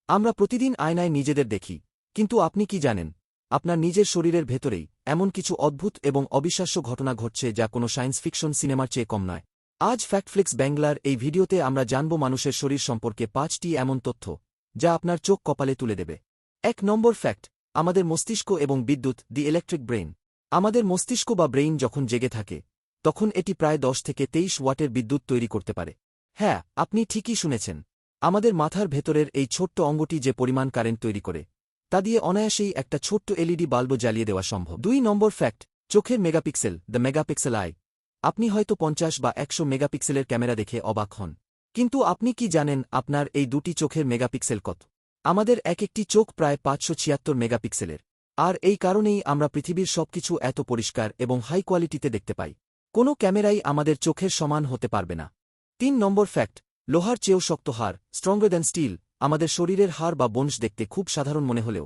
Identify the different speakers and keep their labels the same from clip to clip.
Speaker 1: আমরা প্রতিদিন আয়নায় নিজেদের দেখি, কিন্তু আপনি কি জানেন আপনার নিজের শরীরের ভেতরেই এমন কিছু অদ্ভুত এবং অবিশ্বাস্য ঘটনা ঘটছে যা কোনো সায়েন্স ফিকশন সিনেমার চেয়ে কম নয়। আজ ফ্যাক্টফ্লিক্স বাংলার এই ভিডিওতে আমরা জানব মানুষের শরীর সম্পর্কে 5টি এমন তথ্য যা আপনার চোখ কপালে তুলে দেবে। 1 নম্বর ফ্যাক্ট, আমাদের মস্তিষ্ক এবং বিদ্যুৎ, দি ইলেকট্রিক ব্রেইন। আমাদের মস্তিষ্ক বা ব্রেইন যখন জেগে থাকে তখন এটি প্রায় 10 থেকে 23 ওয়াটের বিদ্যুৎ তৈরি করতে পারে। হ্যাঁ, আপনি ঠিকই শুনেছেন, আমাদের মাথার ভেতরের এই ছোট্ট অঙ্গটি যে পরিমাণ কারেন্ট তৈরি করে তা দিয়ে অনায়াসেই একটা ছোট্ট এলইডি বাল্বও জ্বালিয়ে দেওয়া সম্ভব। 2 নম্বর ফ্যাক্ট, চোখের মেগাপিক্সেল, দ্য মেগাপিক্সেল আই। আপনি হয়তো 50 বা 100 মেগাপিক্সেলের ক্যামেরা দেখে অবাক হন, কিন্তু আপনি কি জানেন আপনার এই দুটি চোখের মেগাপিক্সেল কত? আমাদের এক একটি চোখ প্রায় 576 মেগাপিক্সেলের। আর এই কারণেই আমরা পৃথিবীর সবকিছু এত পরিষ্কার এবং হাই কোয়ালিটিতে দেখতে পাই। কোনো ক্যামেরাই আমাদের চোখের সমান হতে পারবে না। 3 নম্বর ফ্যাক্ট, লোহার চেয়েও শক্ত হাড়, স্ট্রঙ্গার দ্যান স্টিল। আমাদের শরীরের হাড় বা বোনস দেখতে খুব সাধারণ মনে হলেও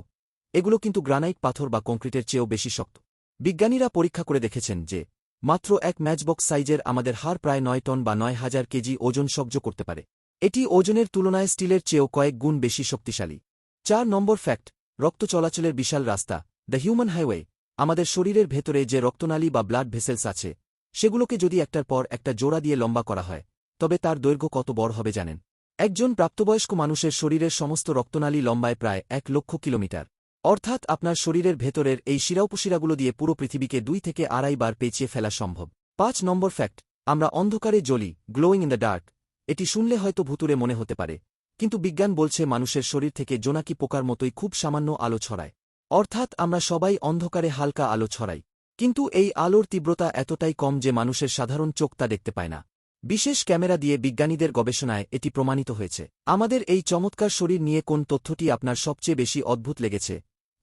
Speaker 1: এগুলো কিন্তু গ্রানাইট পাথর বা কংক্রিটের চেয়েও বেশি শক্ত। বিজ্ঞানীরা পরীক্ষা করে দেখেছেন যে মাত্র এক ম্যাচবক্স সাইজের আমাদের হাড় প্রায় 9 টন বা 9000 কেজি ওজন সহ্য করতে পারে। এটি ওজনের তুলনায় স্টিলের চেয়েও কয়েক গুণ বেশি শক্তিশালী। 4 নম্বর ফ্যাক্ট, রক্ত চলাচলের বিশাল রাস্তা, দ্য হিউম্যান হাইওয়ে। আমাদের শরীরের ভেতরে যে রক্তনালী বা ব্লাড ভেসেলস আছে সেগুলোকে যদি একটার পর একটা জোড়া দিয়ে লম্বা করা হয় তবে তার দৈর্ঘ্য কত বড় হবে জানেন? একজন প্রাপ্তবয়স্ক মানুষের শরীরের সমস্ত রক্তনালী লম্বায় প্রায় 1 লক্ষ কিলোমিটার। অর্থাৎ আপনার শরীরের ভেতরের এই শিরাউপশিরাগুলো দিয়ে পুরো পৃথিবীকে 2 থেকে 2.5 বার পেঁচিয়ে ফেলা সম্ভব। 5 নম্বর ফ্যাক্ট, আমরা অন্ধকারে জ্বলি, গ্লোয়িং ইন দ্য ডার্ক। এটি শুনলে হয়তো ভুতুরে মনে হতে পারে, কিন্তু বিজ্ঞান বলছে মানুষের শরীর থেকে জোনাকি পোকার মতোই খুব সামান্য আলো ছড়ায়। অর্থাৎ আমরা সবাই অন্ধকারে হালকা আলো ছড়াই, কিন্তু এই আলোর তীব্রতা এতটাই কম যে মানুষের সাধারণ চোখ তা দেখতে পায় না। বিশেষ ক্যামেরা দিয়ে বিজ্ঞানীদের গবেষণায় এটি প্রমাণিত হয়েছে। আমাদের এই চমৎকার শরীর নিয়ে কোন তথ্যটি আপনার সবচেয়ে বেশি অদ্ভুত লেগেছে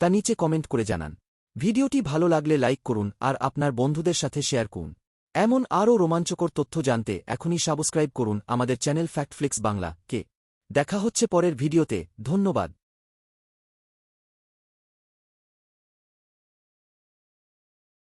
Speaker 1: তা নিচে কমেন্ট করে জানান। ভিডিওটি ভালো লাগলে লাইক করুন আর আপনার বন্ধুদের সাথে শেয়ার করুন। এমন আরও রোমাঞ্চকর তথ্য জানতে এখনই সাবস্ক্রাইব করুন আমাদের চ্যানেল ফ্যাক্টফ্লিক্স বাংলা কে। দেখা হচ্ছে পরের ভিডিওতে। ধন্যবাদ।